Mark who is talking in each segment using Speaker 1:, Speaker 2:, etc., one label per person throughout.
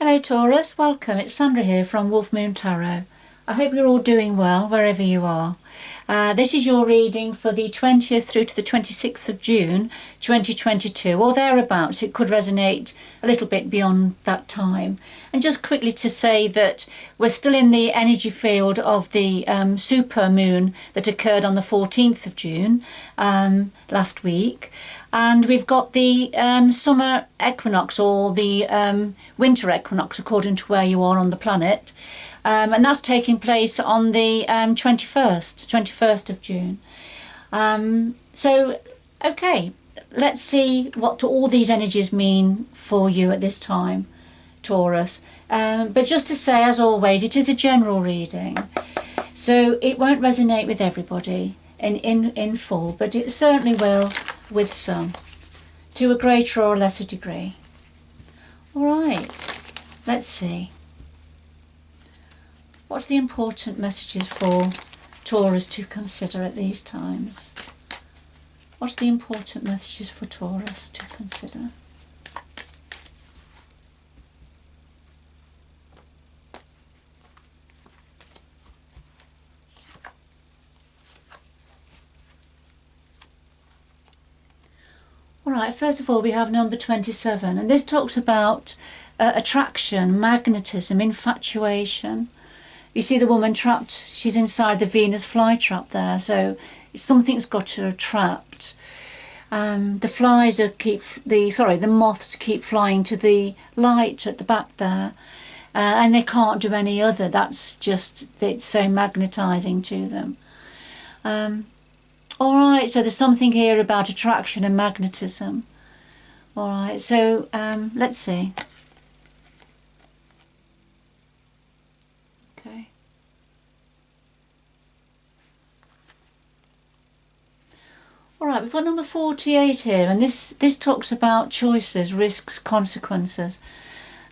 Speaker 1: Hello Taurus, welcome. It's Sandra here from Wolf Moon Tarot. I hope you're all doing well wherever you are. This is your reading for the 20th through to the 26th of June 2022 or thereabouts. It could resonate a little bit beyond that time. And just quickly to say that we're still in the energy field of the super moon that occurred on the 14th of June last week. And we've got the summer equinox or the winter equinox according to where you are on the planet. And that's taking place on the 21st of June. So, okay, let's see what all these energies mean for you at this time, Taurus. But just to say, as always, it is a general reading. So it won't resonate with everybody in full, but it certainly will with some, to a greater or lesser degree. All right, let's see. What's the important messages for Taurus to consider at these times? What are the important messages for Taurus to consider? All right, first of all, we have number 27, and this talks about attraction, magnetism, infatuation. You see the woman trapped, she's inside the Venus flytrap there, so something's got her trapped. The moths keep flying to the light at the back there, and they can't do any other. That's just, it's so magnetising to them. All right, so there's something here about attraction and magnetism. All right, so let's see. Okay. All right, we've got number 48 here, and this talks about choices, risks, consequences.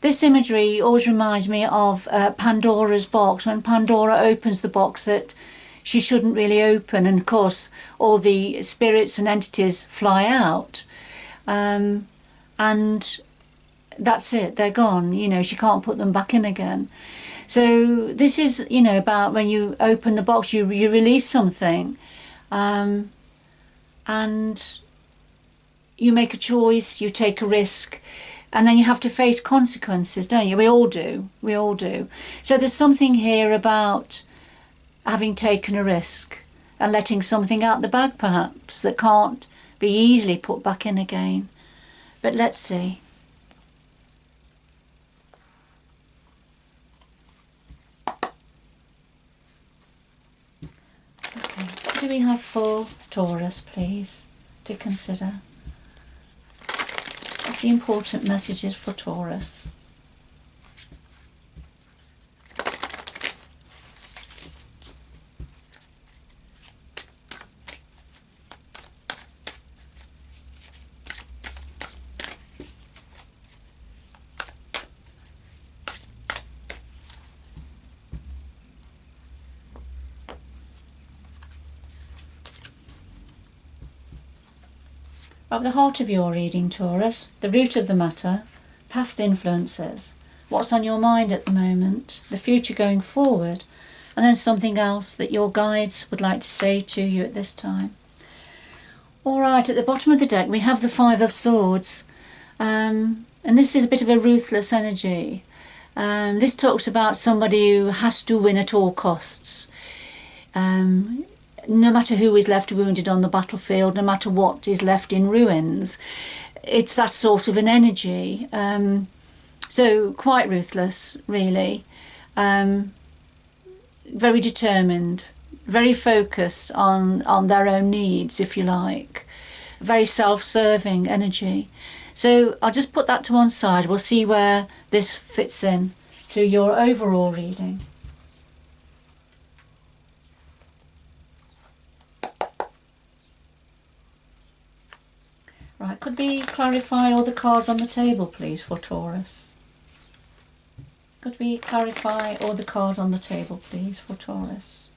Speaker 1: This imagery always reminds me of Pandora's box, when Pandora opens the box that she shouldn't really open, and of course all the spirits and entities fly out, and that's it, they're gone. You know, she can't put them back in again. So this is, you know, about when you open the box, you release something, and you make a choice, you take a risk, and then you have to face consequences, don't you? We all do. So there's something here about having taken a risk and letting something out the bag, perhaps, that can't be easily put back in again. But let's see. Okay, what do we have for Taurus, please, to consider? What's the important messages for Taurus? At the heart of your reading, Taurus, the root of the matter, past influences, what's on your mind at the moment, the future going forward, and then something else that your guides would like to say to you at this time. All right, at the bottom of the deck we have the Five of Swords, and this is a bit of a ruthless energy. This talks about somebody who has to win at all costs. No matter who is left wounded on the battlefield, no matter what is left in ruins, it's that sort of an energy. So quite ruthless, really. Very determined, very focused on their own needs, if you like. Very self-serving energy. So I'll just put that to one side. We'll see where this fits in to your overall reading. Right, could we clarify all the cards on the table, please, for Taurus? Could we clarify all the cards on the table, please, for Taurus?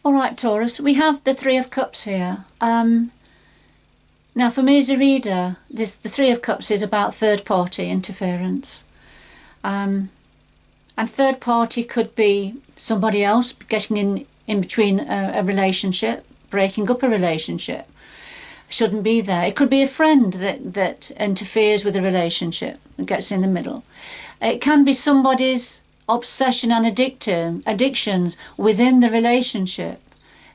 Speaker 1: All right, Taurus, we have the Three of Cups here. Now, for me as a reader, the Three of Cups is about third-party interference. And third party could be somebody else getting in between a relationship, breaking up a relationship. Shouldn't be there. It could be a friend that interferes with a relationship and gets in the middle. It can be somebody's obsession and addictions within the relationship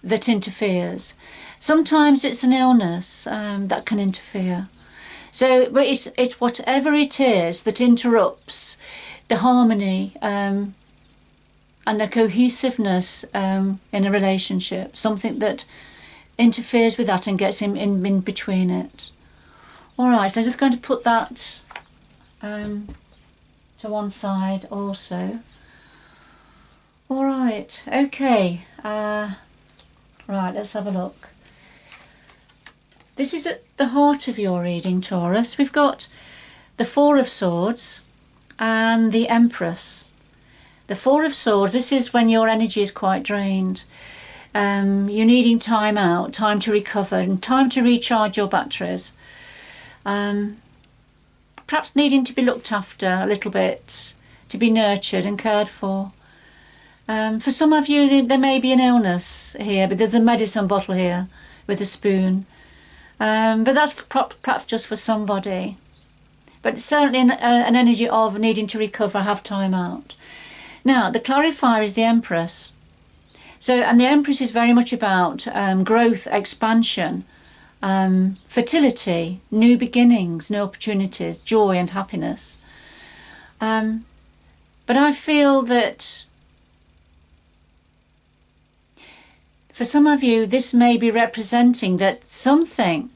Speaker 1: that interferes. Sometimes it's an illness that can interfere. So but it's whatever it is that interrupts the harmony and the cohesiveness in a relationship, something that interferes with that and gets in between it. All right, so I'm just going to put that to one side also. All right, okay. Right, let's have a look. This is at the heart of your reading, Taurus. We've got the Four of Swords and the Empress. The Four of Swords, this is when your energy is quite drained. You're needing time out, time to recover and time to recharge your batteries. Perhaps needing to be looked after a little bit, to be nurtured and cared for. For some of you, there may be an illness here, but there's a medicine bottle here with a spoon. But that's perhaps just for somebody. But it's certainly an energy of needing to recover, have time out. Now, the clarifier is the Empress. So, and the Empress is very much about growth, expansion, fertility, new beginnings, new opportunities, joy and happiness. But I feel that for some of you, this may be representing that something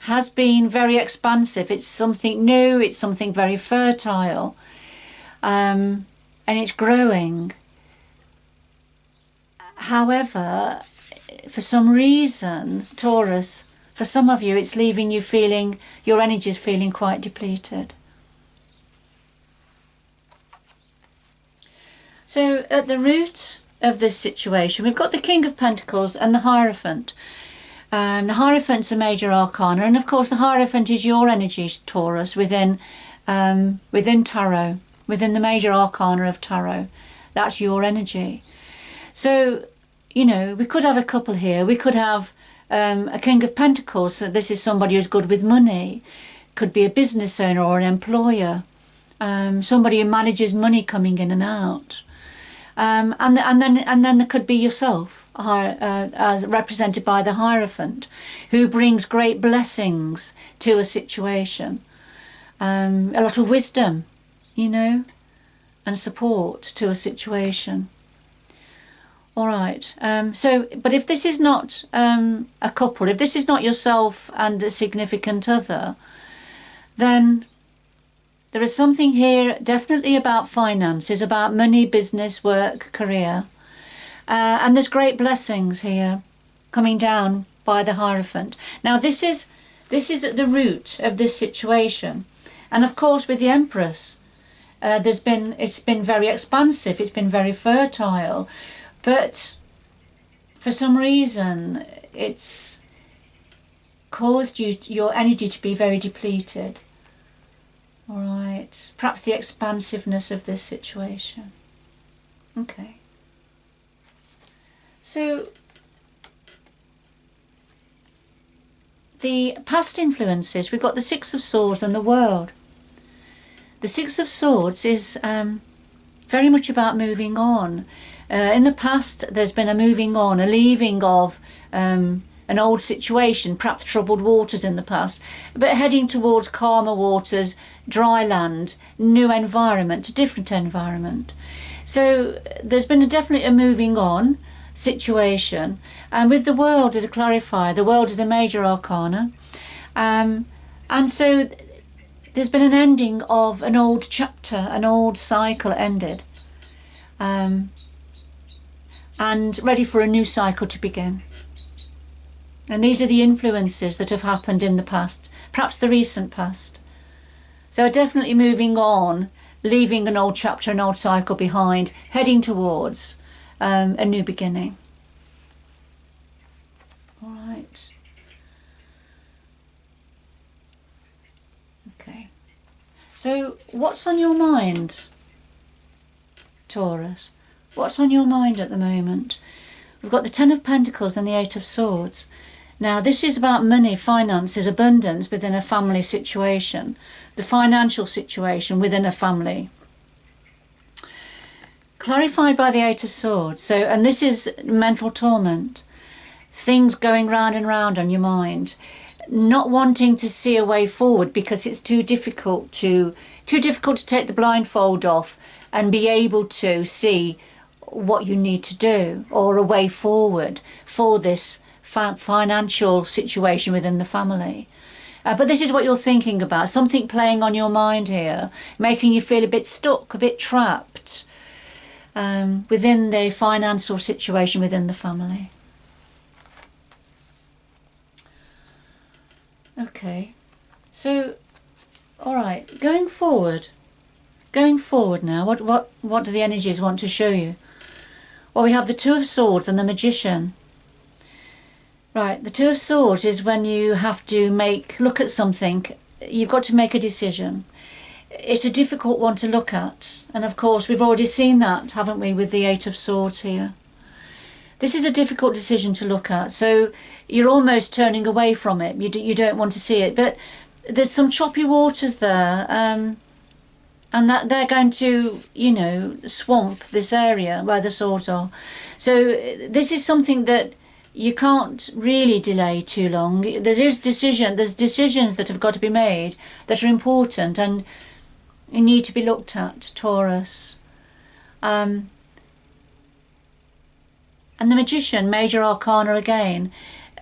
Speaker 1: has been very expansive. It's something new, it's something very fertile, and it's growing. However, for some reason, Taurus, for some of you, it's leaving you feeling, your energy is feeling quite depleted. So at the root of this situation, we've got the King of Pentacles and the Hierophant. The Hierophant's a major arcana, and of course the Hierophant is your energy, Taurus, within Tarot, within the major arcana of Tarot. That's your energy. So, you know, we could have a couple here. We could have a King of Pentacles. So this is somebody who's good with money. Could be a business owner or an employer. Somebody who manages money coming in and out. And then there could be yourself, as represented by the Hierophant, who brings great blessings to a situation. A lot of wisdom, you know, and support to a situation. All right, but if this is not a couple, if this is not yourself and a significant other, then there is something here definitely about finances, about money, business, work, career. And there's great blessings here coming down by the Hierophant. Now this is at the root of this situation. And of course with the Empress, it's been very expansive, it's been very fertile. But for some reason, it's caused your energy to be very depleted. All right, perhaps the expansiveness of this situation. Okay. So the past influences, we've got the Six of Swords and the World. The Six of Swords is very much about moving on. In the past, there's been a moving on, a leaving of an old situation, perhaps troubled waters in the past, but heading towards calmer waters, dry land, new environment, a different environment. So there's been definitely a moving on situation. And with the World as a clarifier, the World is a major arcana. And so there's been an ending of an old chapter, an old cycle ended. And ready for a new cycle to begin. And these are the influences that have happened in the past, perhaps the recent past. So definitely moving on, leaving an old chapter, an old cycle behind, heading towards a new beginning. All right. Okay. So what's on your mind, Taurus? What's on your mind at the moment? We've got the Ten of Pentacles and the Eight of Swords. Now this is about money, finances, abundance within a family situation, the financial situation within a family. Clarified by the Eight of Swords. So, and this is mental torment, things going round and round on your mind, not wanting to see a way forward because it's too difficult to take the blindfold off and be able to see what you need to do or a way forward for this financial situation within the family. But this is what you're thinking about, something playing on your mind here, making you feel a bit stuck, a bit trapped within the financial situation within the family. Okay, so all right, going forward now, what do the energies want to show you? Well, we have the Two of Swords and the Magician. Right, the Two of Swords is when you have to look at something. You've got to make a decision. It's a difficult one to look at, and of course we've already seen that, haven't we, with the Eight of Swords here. This is a difficult decision to look at, so you're almost turning away from it. You don't want to see it, but there's some choppy waters there, and that they're going to, you know, swamp this area where the swords are. So this is something that you can't really delay too long. There's decisions that have got to be made that are important and need to be looked at, Taurus. And the Magician, major arcana again.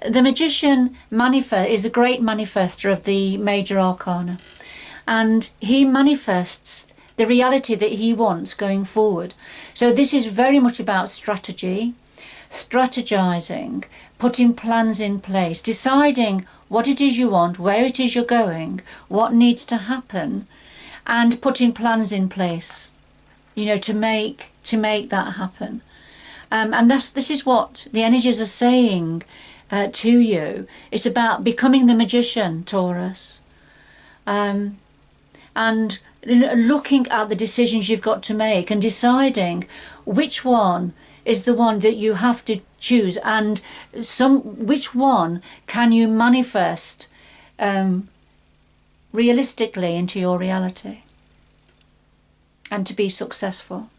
Speaker 1: The Magician is the great manifester of the major arcana, and he manifests the reality that he wants going forward. So this is very much about strategy, strategizing, putting plans in place, deciding what it is you want, where it is you're going, what needs to happen, and putting plans in place, you know, to make that happen. And this is what the energies are saying to you. It's about becoming the Magician, Taurus, and looking at the decisions you've got to make and deciding which one is the one that you have to choose, and which one can you manifest realistically into your reality and to be successful.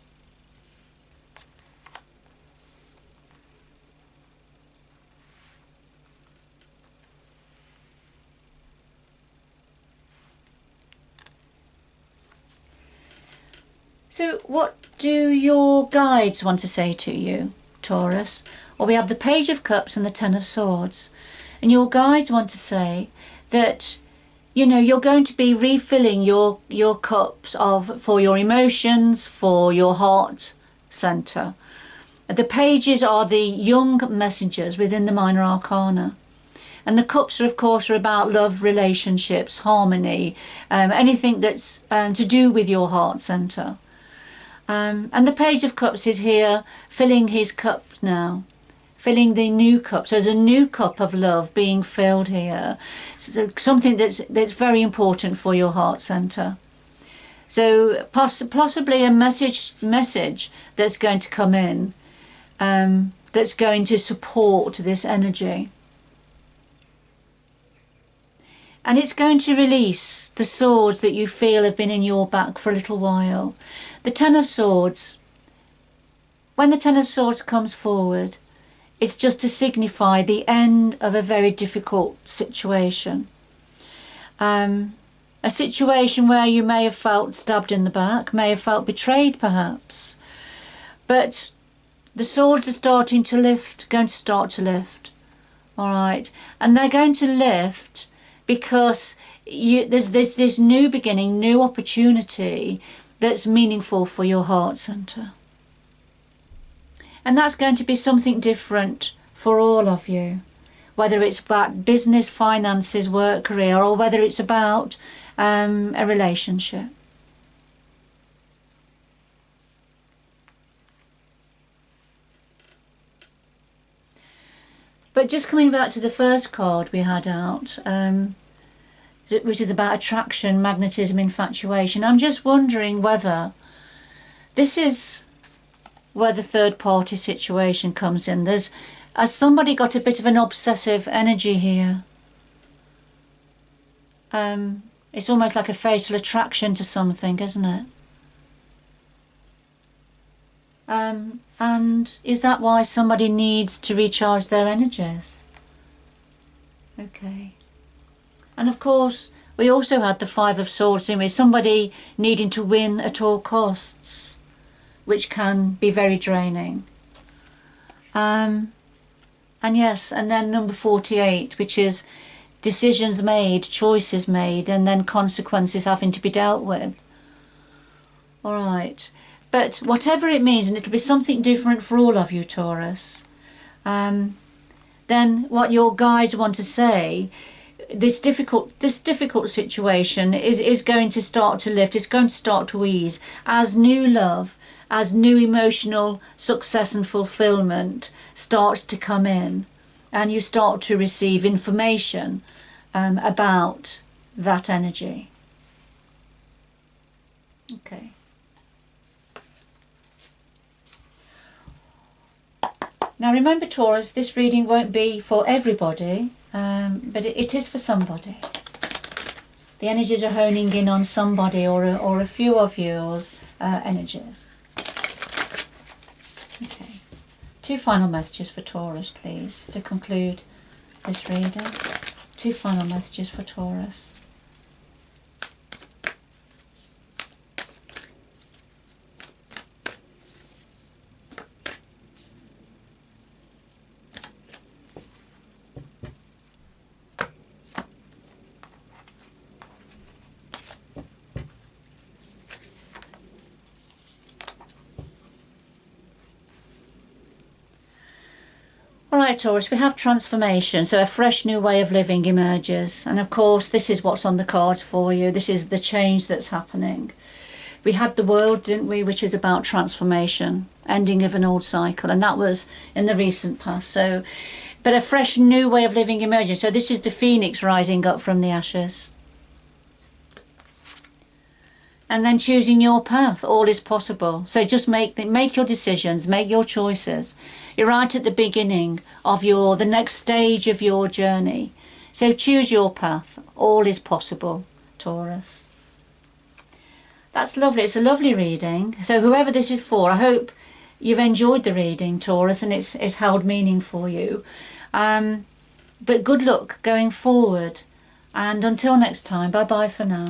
Speaker 1: So what do your guides want to say to you, Taurus? Well, we have the Page of Cups and the Ten of Swords. And your guides want to say that, you know, you're going to be refilling your cups for your emotions, for your heart center. The pages are the young messengers within the minor arcana. And the cups are, of course, are about love, relationships, harmony, anything that's to do with your heart center. And the Page of Cups is here filling his cup now, filling the new cup. So there's a new cup of love being filled here, so something that's very important for your heart center. So possibly a message that's going to come in, that's going to support this energy. And it's going to release the swords that you feel have been in your back for a little while. The Ten of Swords, when the Ten of Swords comes forward, it's just to signify the end of a very difficult situation. A situation where you may have felt stabbed in the back, may have felt betrayed perhaps. But the swords are starting to lift, going to start to lift. All right, and they're going to lift because there's this new beginning, new opportunity that's meaningful for your heart center. And that's going to be something different for all of you, whether it's about business, finances, work, career, or whether it's about a relationship. But just coming back to the first card we had out, which is about attraction, magnetism, infatuation, I'm just wondering whether this is where the third party situation comes in. Has somebody got a bit of an obsessive energy here? It's almost like a fatal attraction to something, isn't it? And is that why somebody needs to recharge their energies? Okay. And of course, we also had the Five of Swords, didn't we? Somebody needing to win at all costs, which can be very draining. And yes, and then number 48, which is decisions made, choices made, and then consequences having to be dealt with. All right. But whatever it means, and it'll be something different for all of you, Taurus, then what your guides want to say, this difficult situation is going to start to lift, it's going to start to ease as new love, as new emotional success and fulfillment starts to come in, and you start to receive information about that energy. Okay. Now remember, Taurus, this reading won't be for everybody, but it is for somebody. The energies are honing in on somebody or a few of yours energies. Okay. 2 final messages for Taurus, please, to conclude this reading. 2 final messages for Taurus. Alright, Taurus, we have transformation, so a fresh new way of living emerges, and of course this is what's on the cards for you. This is the change that's happening. We had the World, didn't we, which is about transformation, ending of an old cycle, and that was in the recent past. So, but a fresh new way of living emerges. So this is the phoenix rising up from the ashes. And then choosing your path. All is possible. So just make your decisions, make your choices. You're right at the beginning of the next stage of your journey. So choose your path. All is possible, Taurus. That's lovely. It's a lovely reading. So whoever this is for, I hope you've enjoyed the reading, Taurus, and it's held meaning for you. But good luck going forward. And until next time, bye-bye for now.